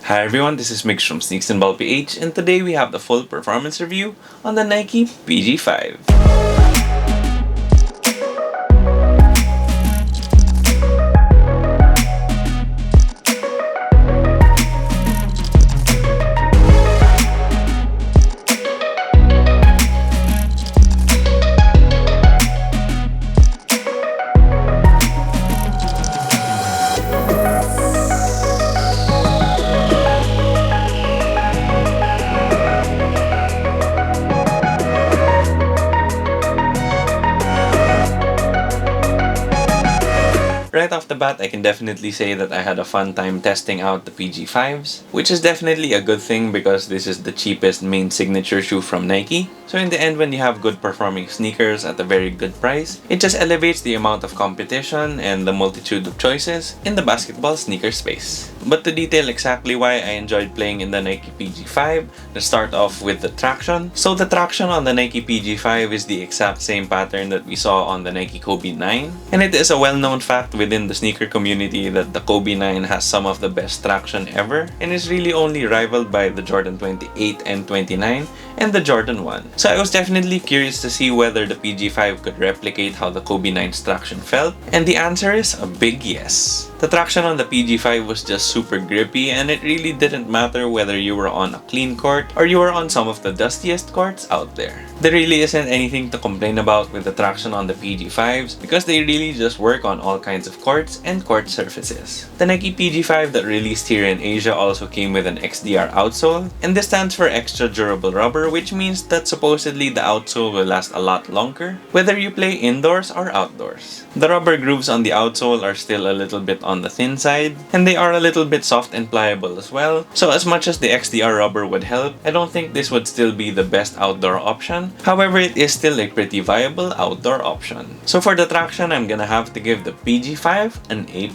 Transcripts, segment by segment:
Hi everyone, this is Mix from Sneaks and Ball PH, and today we have the full performance review on the Nike PG5. Right off the bat, I can definitely say that I had a fun time testing out the PG5s, which is definitely a good thing because this is the cheapest main signature shoe from Nike. So in the end, when you have good performing sneakers at a very good price, it just elevates the amount of competition and the multitude of choices in the basketball sneaker space. But to detail exactly why I enjoyed playing in the Nike PG5, let's start off with the traction. So the traction on the Nike PG5 is the exact same pattern that we saw on the Nike Kobe 9. And it is a well-known fact within the sneaker community that the Kobe 9 has some of the best traction ever and is really only rivaled by the Jordan 28 and 29 and the Jordan 1. So I was definitely curious to see whether the PG5 could replicate how the Kobe 9's traction felt, and the answer is a big yes. The traction on the PG5 was just super grippy, and it really didn't matter whether you were on a clean court or you were on some of the dustiest courts out there. There really isn't anything to complain about with the traction on the PG5s because they really just work on all kinds of courts and court surfaces. The Nike PG5 that released here in Asia also came with an XDR outsole, and this stands for extra durable rubber, which means that supposedly the outsole will last a lot longer, whether you play indoors or outdoors. The rubber grooves on the outsole are still a little bit on the thin side, and they are a little bit soft and pliable as well, so as much as the XDR rubber would help, I don't think this would still be the best outdoor option. However, it is still a pretty viable outdoor option. So for the traction, I'm gonna have to give the PG5 an A+.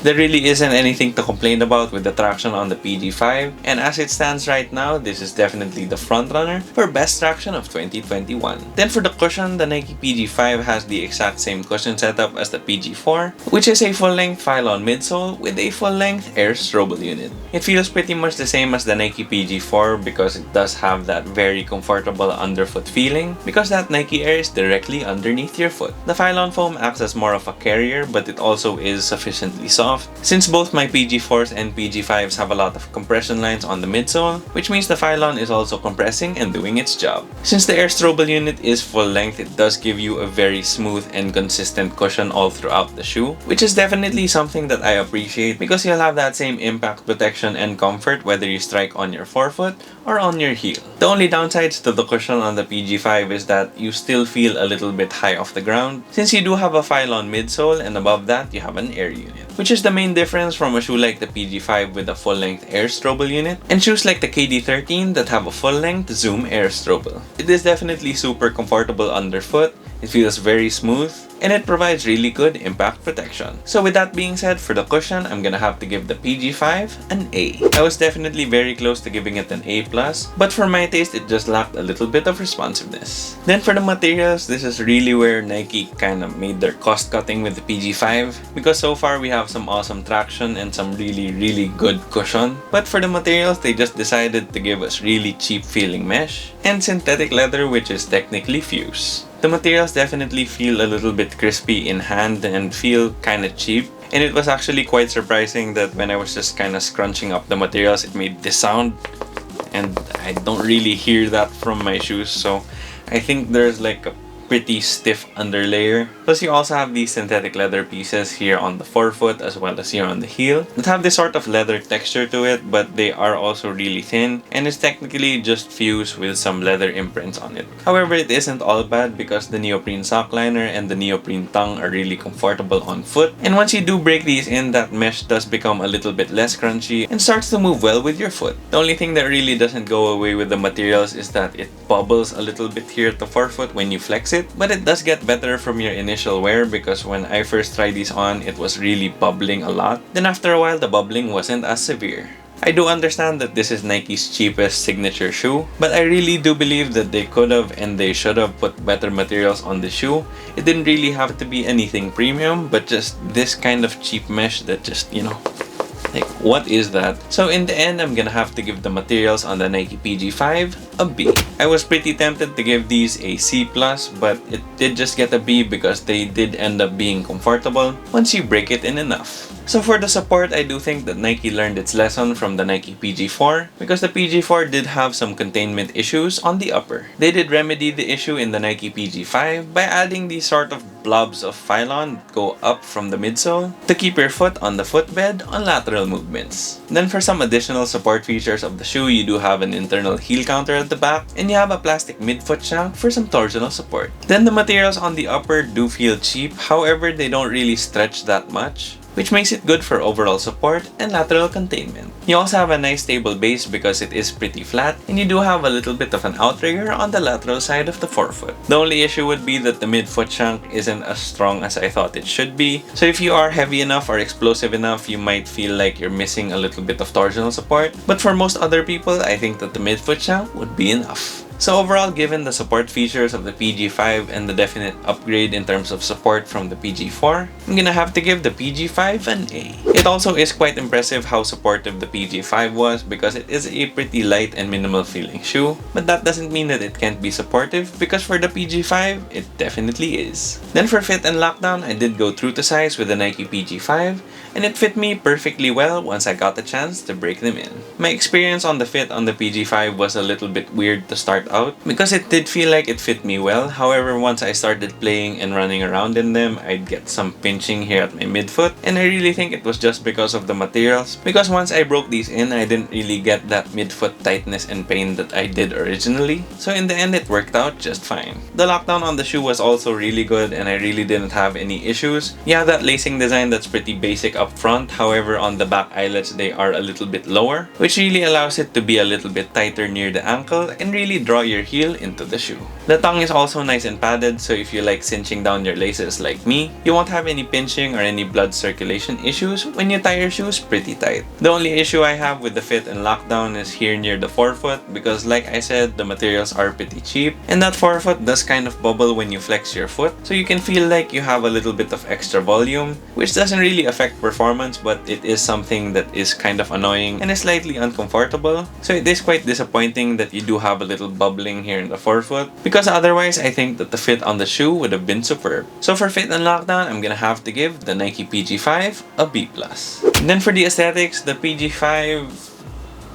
There really isn't anything to complain about with the traction on the PG5, and as it stands right now, this is definitely the frontrunner for best traction of 2021. Then for the cushion, the Nike PG5 has the exact same cushion setup as the PG4, which is a full-length Phylon midsole with a full-length air strobel unit. It feels pretty much the same as the Nike PG4 because it does have that very comfortable underfoot feeling because that Nike Air is directly underneath your foot. The Phylon foam acts as more of a carrier, but it also is sufficiently soft since both my PG4s and PG5s have a lot of compression lines on the midsole, which means the Phylon is also compressing and doing its job. Since the air strobel unit is full length, it does give you a very smooth and consistent cushion all throughout the shoe, which is definitely something that I appreciate because you'll have that same impact protection and comfort whether you strike on your forefoot or on your heel. The only downsides to the cushion on the PG5 is that you still feel a little bit high off the ground since you do have a Phylon midsole and above that you have an air unit, which is the main difference from a shoe like the PG5 with a full-length air strobel unit and shoes like the KD13 that have a full-length zoom air strobel. It is definitely super comfortable underfoot, it feels very smooth, and it provides really good impact protection. So with that being said, for the cushion, I'm gonna have to give the PG5 an A. I was definitely very close to giving it an A+, but for my taste, it just lacked a little bit of responsiveness. Then for the materials, this is really where Nike kind of made their cost cutting with the PG5 because so far we have some awesome traction and some really good cushion, but for the materials, they just decided to give us really cheap feeling mesh and synthetic leather, which is technically fuse. The materials definitely feel a little bit crispy in hand and feel kinda cheap, and it was actually quite surprising that when I was just kinda scrunching up the materials, it made this sound, and I don't really hear that from my shoes, so I think there's like a pretty stiff underlayer. Plus you also have these synthetic leather pieces here on the forefoot as well as here on the heel that have this sort of leather texture to it, but they are also really thin and it's technically just fused with some leather imprints on it. However, it isn't all bad because the neoprene sock liner and the neoprene tongue are really comfortable on foot, and once you do break these in, that mesh does become a little bit less crunchy and starts to move well with your foot. The only thing that really doesn't go away with the materials is that it bubbles a little bit here at the forefoot when you flex it, but it does get better from your initial wear because when I first tried these on, it was really bubbling a lot. Then after a while, the bubbling wasn't as severe. I do understand that this is Nike's cheapest signature shoe, but I really do believe that they could have and they should have put better materials on the shoe. It didn't really have to be anything premium, but just this kind of cheap mesh that just, you know, Like, what is that? So in the end, I'm gonna have to give the materials on the Nike PG5 a B. I was pretty tempted to give these a C+, but it did just get a B because they did end up being comfortable once you break it in enough. So for the support, I do think that Nike learned its lesson from the Nike PG4 because the PG4 did have some containment issues on the upper. They did remedy the issue in the Nike PG5 by adding these sort of blobs of phylon that go up from the midsole to keep your foot on the footbed on lateral movements. Then for some additional support features of the shoe, you do have an internal heel counter at the back and you have a plastic midfoot shank for some torsional support. Then the materials on the upper do feel cheap, however they don't really stretch that much, which makes it good for overall support and lateral containment. You also have a nice stable base because it is pretty flat, and you do have a little bit of an outrigger on the lateral side of the forefoot. The only issue would be that the midfoot shank isn't as strong as I thought it should be, so if you are heavy enough or explosive enough, you might feel like you're missing a little bit of torsional support, but for most other people, I think that the midfoot shank would be enough. So overall, given the support features of the PG5 and the definite upgrade in terms of support from the PG4, I'm gonna have to give the PG5 an A. It also is quite impressive how supportive the PG5 was because it is a pretty light and minimal feeling shoe, but that doesn't mean that it can't be supportive because for the PG5, it definitely is. Then for fit and lockdown, I did go true to size with the Nike PG5, and it fit me perfectly well once I got the chance to break them in. My experience on the fit on the PG5 was a little bit weird to start out because it did feel like it fit me well. However, once I started playing and running around in them, I'd get some pinching here at my midfoot, and I really think it was just because of the materials, because once I broke these in, I didn't really get that midfoot tightness and pain that I did originally. So in the end, it worked out just fine. The lockdown on the shoe was also really good and I really didn't have any issues. You have that lacing design that's pretty basic up front, however on the back eyelets they are a little bit lower, which really allows it to be a little bit tighter near the ankle and really draw your heel into the shoe. The tongue is also nice and padded, so if you like cinching down your laces like me, you won't have any pinching or any blood circulation issues when you tie your shoes pretty tight. The only issue I have with the fit and lockdown is here near the forefoot because like I said, the materials are pretty cheap and that forefoot does kind of bubble when you flex your foot, so you can feel like you have a little bit of extra volume, which doesn't really affect performance, but it is something that is kind of annoying and is slightly uncomfortable. So it is quite disappointing that you do have a little bubbling here in the forefoot, because otherwise I think that the fit on the shoe would have been superb. So for fit and lockdown, I'm gonna have to give the Nike PG5 a B+. And then for the aesthetics, the PG5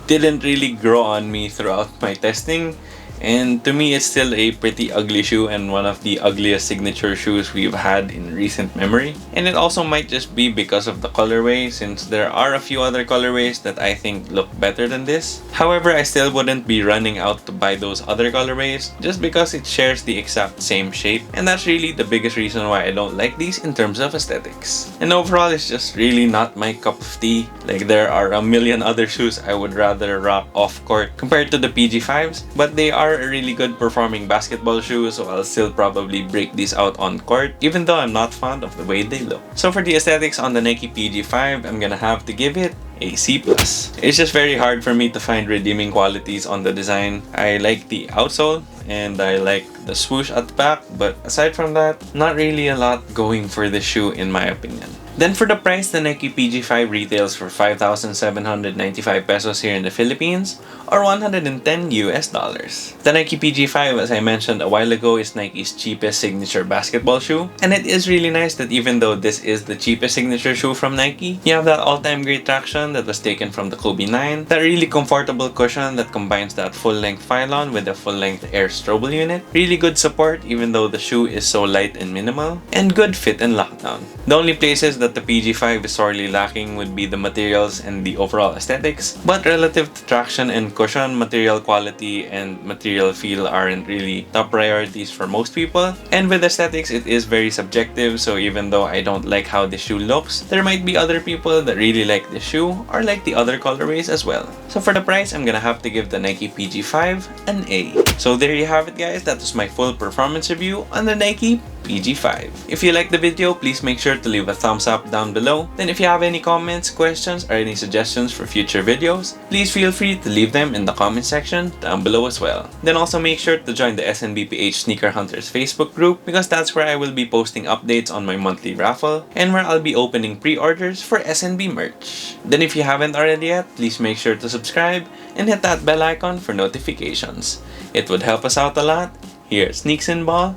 didn't really grow on me throughout my testing. And to me, it's still a pretty ugly shoe and one of the ugliest signature shoes we've had in recent memory. And it also might just be because of the colorway, since there are a few other colorways that I think look better than this. However, I still wouldn't be running out to buy those other colorways just because it shares the exact same shape. And that's really the biggest reason why I don't like these in terms of aesthetics. And overall, it's just really not my cup of tea. Like, there are a million other shoes I would rather rock off court compared to the PG5s, but they are a really good performing basketball shoe, so I'll still probably break these out on court, even though I'm not fond of the way they look. So for the aesthetics on the Nike PG5, I'm gonna have to give it a C+. It's just very hard for me to find redeeming qualities on the design. I like the outsole and I like the swoosh at the back, but aside from that, not really a lot going for the shoe in my opinion. Then for the price, the Nike PG5 retails for 5,795 pesos here in the Philippines, or 110 US dollars. The Nike PG5, as I mentioned a while ago, is Nike's cheapest signature basketball shoe. And it is really nice that even though this is the cheapest signature shoe from Nike, you have that all-time great traction that was taken from the Kobe 9, that really comfortable cushion that combines that full-length phylon with the full-length air strobel unit, really good support even though the shoe is so light and minimal, and good fit and lockdown. The only places that the PG5 is sorely lacking would be the materials and the overall aesthetics, but relative to traction and cushion, material quality and material feel aren't really top priorities for most people. And with aesthetics, it is very subjective, so even though I don't like how the shoe looks, there might be other people that really like the shoe or like the other colorways as well. So for the price, I'm gonna have to give the Nike PG5 an A. So there you have it guys, that was my full performance review on the Nike PG5. If you like the video, please make sure to leave a thumbs up down below. Then if you have any comments, questions, or any suggestions for future videos, please feel free to leave them in the comment section down below as well. Then also make sure to join the SNBPH Sneaker Hunters Facebook group because that's where I will be posting updates on my monthly raffle and where I'll be opening pre-orders for SNB merch. Then if you haven't already yet, please make sure to subscribe and hit that bell icon for notifications. It would help us out a lot here at Sneaks and Ball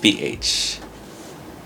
PH.